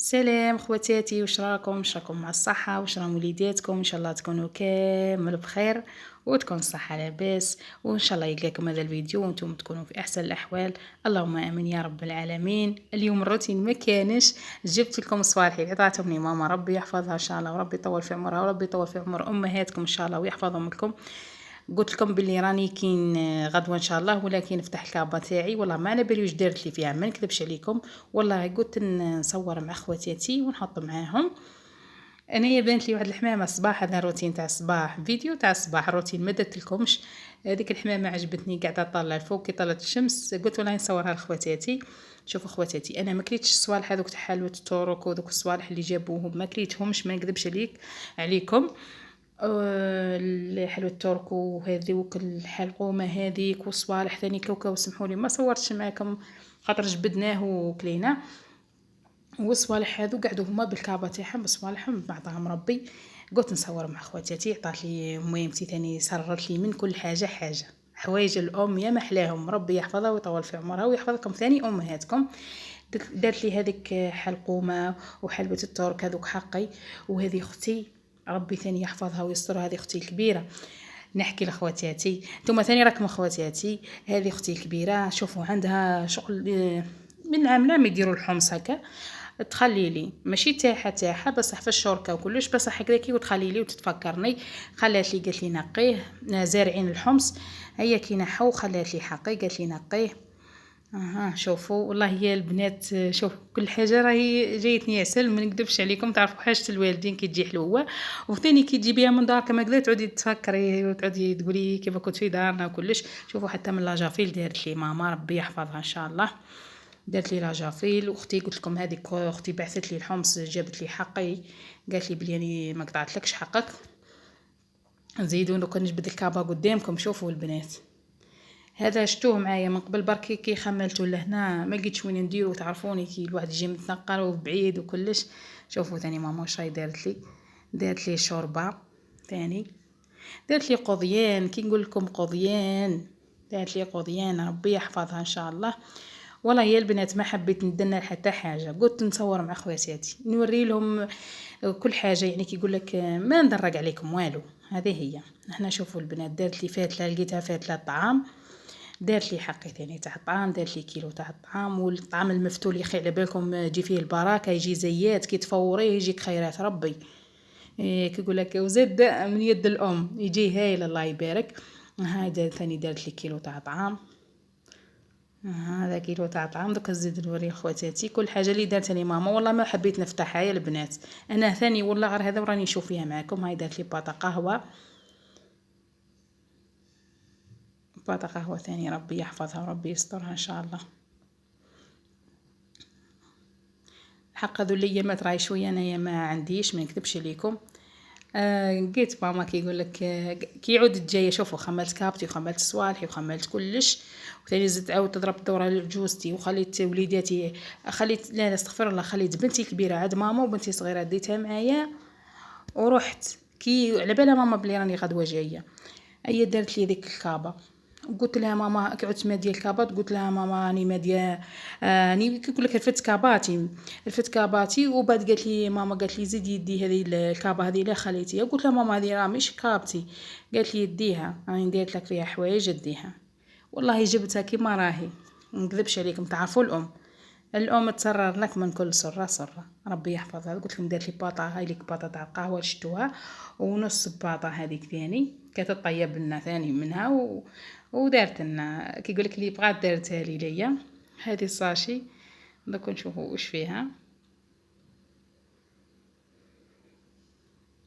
سلام خواتاتي، واش راكم مع الصحه؟ واش راهم وليداتكم؟ ان شاء الله تكونوا كامل بخير وتكون الصحه لاباس، وان شاء الله يلقاكم هذا الفيديو وانتم تكونوا في احسن الاحوال. اللهم امين يا رب العالمين. اليوم الروتين ما كانش، جبت لكم الصوالح اللي عطاتهم لي ماما، ربي يحفظها ان شاء الله وربي يطول في عمرها وربي يطول في عمر امهاتكم ان شاء الله ويحفظهم لكم. قلت لكم باللي راني كين غدوه ان شاء الله، ولكن نفتح الكابه تاعي والله ما على بالي واش دارت لي فيها، ما نكذبش عليكم. والله قلت نصور مع خواتاتي ونحط معاهم. انا يا بنت لي واحد الحمامه الصباح، هذا روتين تاع الصباح، فيديو تاع الصباح روتين ما درت لكمش. هذيك الحمامه عجبتني قاعده طالعه الفوق كي طلعت الشمس، قلت والله نصورها لخواتاتي. شوفوا خواتاتي، انا ما كليتش الصوالح هذوك تاع حلوه التورك وذوك الصوالح اللي جابوهم، ما كليتهمش، ما نكذبش عليكم. حلوة الترك وهذوك الحلقومة هذيك وصوالح ثاني كوكا، وسمحوا لي ما صورتش معكم خاطر جبدناه وكلينا. والصوالح هذو قعدوا هما بالكابه تاعهم بصوالحهم بعضهم ربي. قلت نصور مع خواتاتي، عطات لي ميمتي ثاني سررت لي من كل حاجه حاجه. حوايج الام يا محلاهم، ربي يحفظها ويطول في عمرها ويحفظكم ثاني امهاتكم. دارت لي هذيك حلقومه وحلوه الترك هذوك حقي. وهذه اختي ربي ثاني يحفظها ويسترها، هذه اختي الكبيره. نحكي لاخواتاتي، نتوما ثاني راكم اخواتاتي. هذه اختي الكبيره، شوفوا عندها شغل من عام لعام يديروا الحمص هكا. تخلي لي ماشي تاعها بصح في الشركه وكلش، بصح هكذاكي وتخلي لي وتتفكرني. خلات لي قالت لي نقيه، زارعين الحمص. هيا كي نحو خلات لي حقي، قالت لي نقيه. شوفوا والله هي البنات، شوف كل حاجه راهي جايتني عسل، ما نكذبش عليكم. تعرفوا حاجه الوالدين كي تجي حلوه، وثاني كي تجيبيها من دارك كما هكذا تعودي تفكري وتعودي تقولي كيف كنت في دارنا وكلش. شوفوا حتى من لاجافيل دارت لي ماما، ربي يحفظها ان شاء الله. دارت لي لاجافيل. واختي قلت لكم هذيك اختي بعثت لي الحمص، جابت لي حقي، قالت لي بلي اني ما قطعتلكش حقك. نزيدوا لو كان نجبد الكابه قدامكم. شوفوا البنات، هذا شتوه معايا من قبل بركي كي خملته لهنا، ما لقيتش وين نديرو. تعرفوني كي الواحد يجي متنقل وبعيد وكلش. شوفوا ثاني ماما واش راهي دارت لي شوربه ثاني. دارت لي قضيان، كي نقول لكم قضيان، دارت لي قضيان ربي يحفظها ان شاء الله. والله يا البنات ما حبيت ندنا حتى حاجه، قلت نصور مع خواتاتي نوري لهم كل حاجه، يعني كي يقول لك ما ندرج عليكم والو. هذه هي. احنا شوفوا البنات، دارت لي فاتله، لقيتها فاتله طعام. دارت لي حقي ثاني تاع الطعام، دارت لي كيلو تاع الطعام. والطعام المفتول يا اخي على بالكم يجي فيه البركه، يجي زيات كي تفوريه يجيك خيرات ربي. كي يقول لك وزد من يد الام يجي هايل الله يبارك. هاي ثاني دارت لي كيلو تاع طعام. هذا كيلو تاع طعام. دوك نزيد نوري خواتاتي كل حاجه اللي دارتها لي ماما. والله ما حبيت نفتحها يا البنات، انا ثاني والله غير هذا وراني نشوف فيها معكم. هاي دارت لي باطا قهوه، باطا قهوه ثاني ربي يحفظها وربي يسترها ان شاء الله. الحق هذو الايامات راهي شويه انايا ما عنديش، ما نكذبش عليكم. لقيت ماما كي يقول لك كي عودت جايه. شوفوا خملت كابتي وخملت صوالحي وخملت كلش، وثاني زدت عاود تضرب دوره لجوزتي، وخليت وليداتي، خليت لا استغفر الله، خليت بنتي الكبيره عند ماما وبنتي الصغيره ديتها معايا. ورحت كي على بالها ماما بلي راني غدوه جايه. هي دارت لي ديك الكابه. قلت لها ماما كي عدت ماديه الكابات، قلت لها ماما راني ماديه، راني كيقول لك رفدت كاباتي. وبعد قالت لي ماما، قالت لي زيدي يدي هذه الكابه هذه لا خليتيها. قلت لها ماما هذه راه مش كابتي. قالت لي يديها، راني ندير لك فيها حوايج اديها. والله جبتها كيما راهي، نكذبش عليكم. تعرفوا الام تسرر لك من كل سره ربي يحفظها. قلت لكم دارت لي باطا، هاي ليك باطا تاع القهوه شتوها، ونص باطا هذيك ثاني كانت تطيب لنا ثاني منها ودارت لنا كي يقول لك اللي بغات دارتها ليا. هذه الصاشي دوك نشوفوا واش فيها.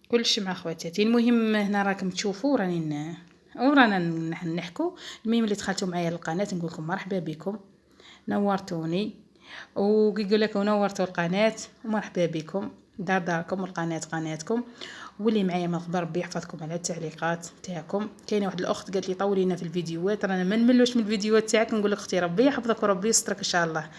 كلش مع خواتاتي. المهم هنا راكم تشوفوا ورانا نحكوا. المهم اللي دخلتوا معايا للقناه نقول لكم مرحبا بكم، نورتوني. ويقول لك ونورتوا القناه ومرحبا بكم. داركم والقناه قناتكم. واللي معايا من خبر ربي يحفظكم على التعليقات تاعكم. كاينه واحد الاخت قالت لي طولي لنا في الفيديوهات، رانا ما نملوش من الفيديوهات تاعك. نقول لك اختي ربي يحفظك وربي يسترك ان شاء الله.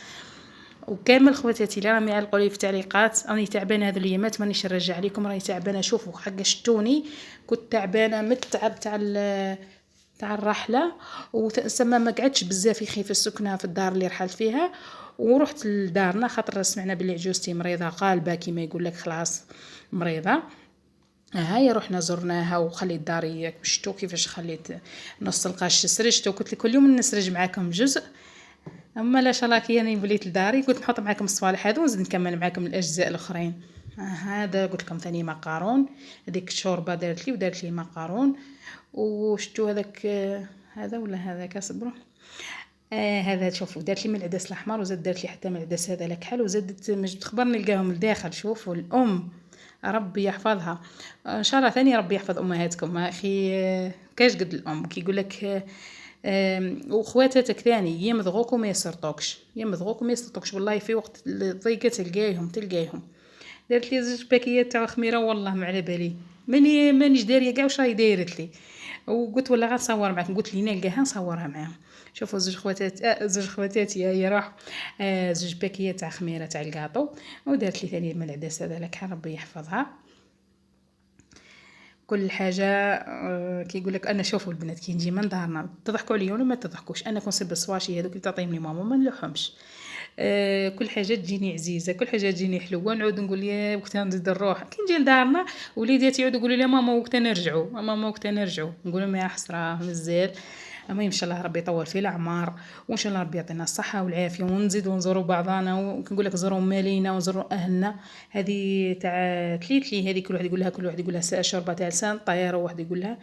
وكامل خواتاتي اللي راهم يعلقوا لي في التعليقات، راني تعبانه هذو الايامات مانيش نرجع عليكم، راني تعبانه. شوفوا حق شتوني كنت تعبانه من التعب تاع الرحله، وسما ما قعدتش بزاف يخي في السكنه في الدار اللي رحلت فيها. ورحت لدارنا خاطر سمعنا بلي عجوزتي مريضه قالبه كيما يقول لك خلاص مريضه. هاي رحنا زرناها وخليت داري شفتو كيفاش خليت نص القاش سرجت وقلت لك كل يوم نسرج معاكم جزء. اما لا شاء الله كي انا وليت لداري قلت نحط معاكم الصوالح هذو ونزيد نكمل معاكم الاجزاء الاخرين. هذا قلت لكم ثاني مقارون، هذيك الشوربه دارت لي ودارت لي مقارون. وشتو هذاك هذا ولا هذاك اصبروا. هذا شوفوا دارت لي من العدس الاحمر وزاد دارت لي حتى من العدس هذا لكحل وزادت مش تخبرني نلقاهم لداخل. شوفوا الام ربي يحفظها ان شاء الله. ثاني ربي يحفظ امهاتكم اخي. كاش قد الام كي يقول لك وخواتاتك ثاني يمضغوك وما يسرطوكش، يمضغوك وما يسرطوكش والله. في وقت الضيقه تلقايهم. دارت لي زوج باكيات تاع خميره والله ما على بالي مانيش داريه كاع واش راهي دايرت لي. وقلت ولا غنصور معكم، قلت لي نلقاها نصورها معاهم. شوفوا زوج خواتاتي هي راح زوج باكيات تاع خميره تاع الكاطو. ودارت لي ثاني من العدس هذا لك ربي يحفظها. كل حاجه كي يقول لك انا شوفوا البنات كي نجي من دارنا تضحكوا عليا ولا ما تضحكوش، انا كنصيب الصواشي هذوك اللي تعطيهم لي ماما ما نلوحهمش. كل حاجه تجيني عزيزه، كل حاجه تجيني حلوه. نعود نقول يا وقتها نزيد نروح كي نجي لدارنا وليداتي يعودوا يقولوا لي ماما وقتها نرجعوا، ماما وقتها نرجعوا. نقول لهم يا حسره مزال. اما ان شاء الله ربي يطول في الاعمار وان شاء الله ربي يعطينا الصحه والعافيه ونزيدوا نزوروا بعضنا. ونقول لك زوروا مالينا وزوروا اهلنا. هذه تاع تليتلي هذه كل واحد يقول لها شوربه تاع لسان طياره. وواحد يقول لها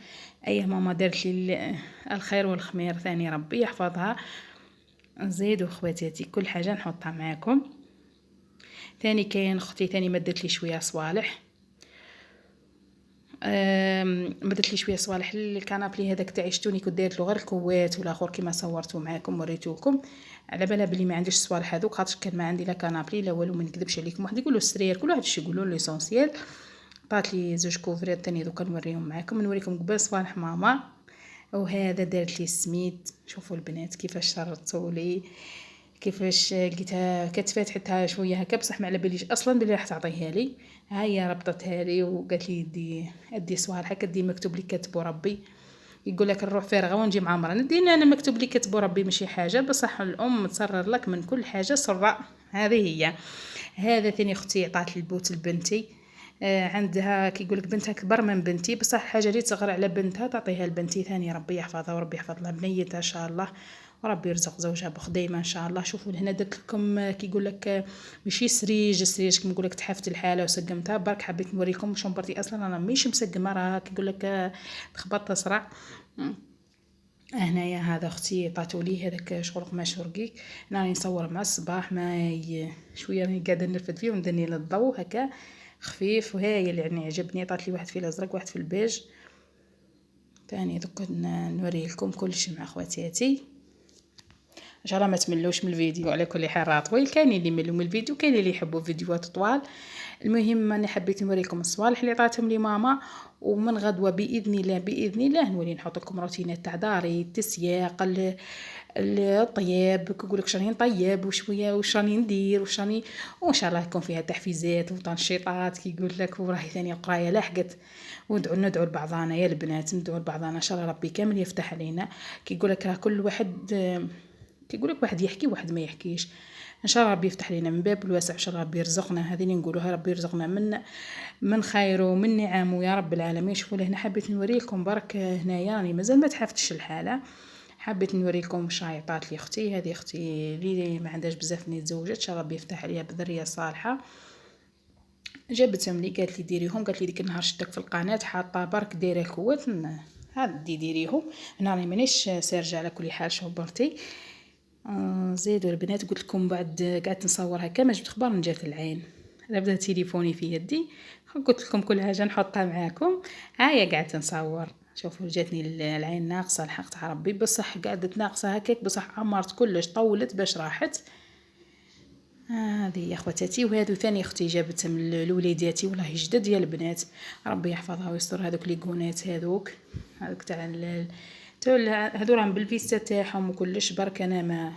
ايه ماما دارت لي الخير والخمير. ثاني ربي يحفظها. زيدوا خواتاتي كل حاجه نحطها معاكم. ثاني كاين اختي ثاني مدت لي شويه صوالح. مدت لي شويه صوالح للكنابلي هذاك تاع عشتوني كنت دايرت له غير الكوات والاخر كيما صورته معاكم وريتوكم. على بالها بلي ما عنديش الصوالح هذوك خاطر كان ما عندي لا كنابلي لا والو. ما نكذبش عليكم واحد يقولوا السرير كل واحد اش يقولوا ليسونسيال. عطات لي زوج كوفريات ثاني دوكا نوريهم معاكم. نوريكم قبل صوالح ماما. وهذا دارت لي السميد. شوفوا البنات كيفاش شرطوا لي كيفاش لقيتها كتفتحتها شويه هكا بصح ما على باليش اصلا بلي راح تعطيها لي. ها هي ربطتها لي وقالت لي ادي صوالح هكا دي مكتوب لي كتبوا ربي. يقول لك نروح فارغه ونجي معمره ندينا انا مكتوب لي كتبوا ربي ماشي حاجه بصح الام تصرر لك من كل حاجه سراء. هذه هي. هذا ثاني اختي عطات لي البوت لبنتي. عندها كي يقول لك بنتها كبر من بنتي بصح حاجه اللي تصغر على بنتها تعطيها لبنتي. ثاني ربي يحفظها وربي يحفظ لها بنيتها ان شاء الله وربي يرزق زوجها بخديمه ان شاء الله. شوفوا لهنا درت لكم كي يقول لك ماشي سريج كيما نقول لك تحفت الحاله وسقمتها برك. حبيت نوريكم شومبرتي اصلا انا ماشي مسقمه راه كي يقول لك تخبط تسرع. هنايا هذا اختي عطاتولي هذاك شغل قماش رقيق. انا راني نصور مع الصباح شويه راني قاعده نرفد فيه وندني للضوء هكا خفيف. وهاي اللي يعني عجبني عطات لي واحد في الازرق واحد في البيج. ثاني دوك نوري لكم كلشي مع خواتاتي ان شاء الله ما تملوش من الفيديو. على كل حال راه طويل كاين اللي يملوا من الفيديو كاين اللي يحبوا فيديوهات طوال. المهم انا حبيت نوريكم الصوالح اللي عطاتهم لي ماما. ومن غدوه باذن الله نولي نحط لكم روتينات تاع داري التسياق الطياب كنقول لك شراني نطيب وشويه واش راني ندير واش راني. وان شاء الله يكون فيها تحفيزات وتنشيطات كي يقول لك. وراهي ثاني القرايه لحقت. ندعو لبعضنا يا البنات ندعو لبعضنا ان شاء الله ربي كامل يفتح علينا. كي يقول لك راه كل واحد كي يقول لك واحد يحكي واحد ما يحكيش. ان شاء الله ربي يفتح لنا من باب الواسع ان شاء الله ربي يرزقنا. هذه اللي نقولوها ربي يرزقنا من خير ومن نعم يا رب العالمين. شوفوا لهنا حبيت نوريكم برك هنايا راني مازال ما تحفتش الحاله. حبيت نوريكم واش عيطات لي اختي. هذه اختي اللي ما عندهاش بزاف تزوجت ان شاء الله ربي يفتح عليها بذريه صالحه. جابتهم لي قالت لي ديريهم. قالت لي ديك النهار شفتك في القناه حاطه برك دايره الكوات هاد ديريهم. هنا راني مانيش سارجه على كل حال شوبرتي. زيدوا البنات قلت لكم بعد قعدت نصور هكا ما جبت خبر من جهه العين. انا بدا تليفوني في يدي قلت لكم كل حاجه نحطها معاكم. هيا قعدت نصور. شوفوا جاتني العين ناقصه الحق تاع ربي بصح قعدت ناقصه هكاك بصح عمرت كلش طولت باش راحت. هذه يا اخواتاتي. وهذو ثاني اختي جابتهم لوليداتي والله جدد يا البنات ربي يحفظها ويستر. هذوك لي كونات هذوك تاع هذو راهم بالفيستا تاعهم وكلش برك. انا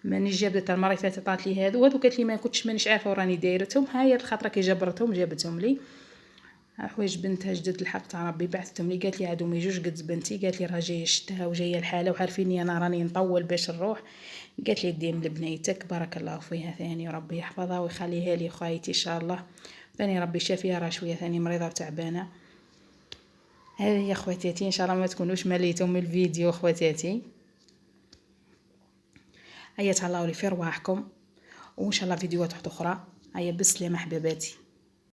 ماني جابت المره اللي فاتت عطات لي هذو قالت لي ما كنتش مانيش عارفه وراني دايرتهم. هاي الخطره كي جابتهم لي حوايج بنتها جدد الحق تاع ربي بعثتهم لي. قالت لي عادو مي جوج قد بنتي. قالت لي راه جايه الشتاء وجايه الحاله وعارفيني انا راني نطول باش نروح. قالت لي ديم لبنيتك بارك الله فيها ثاني، ربي يحفظها ويخليها لي خايتي ان شاء الله. ثاني ربي شافيها راه شويه ثاني مريضه وتعبانه. هذه هي خواتاتي، ان شاء الله ما تكونوش مليتوا من الفيديو خواتاتي. هيا تهلاو لي في رواحكم، وان شاء الله فيديوهات اخرى. هيا بالسلامه حباباتي.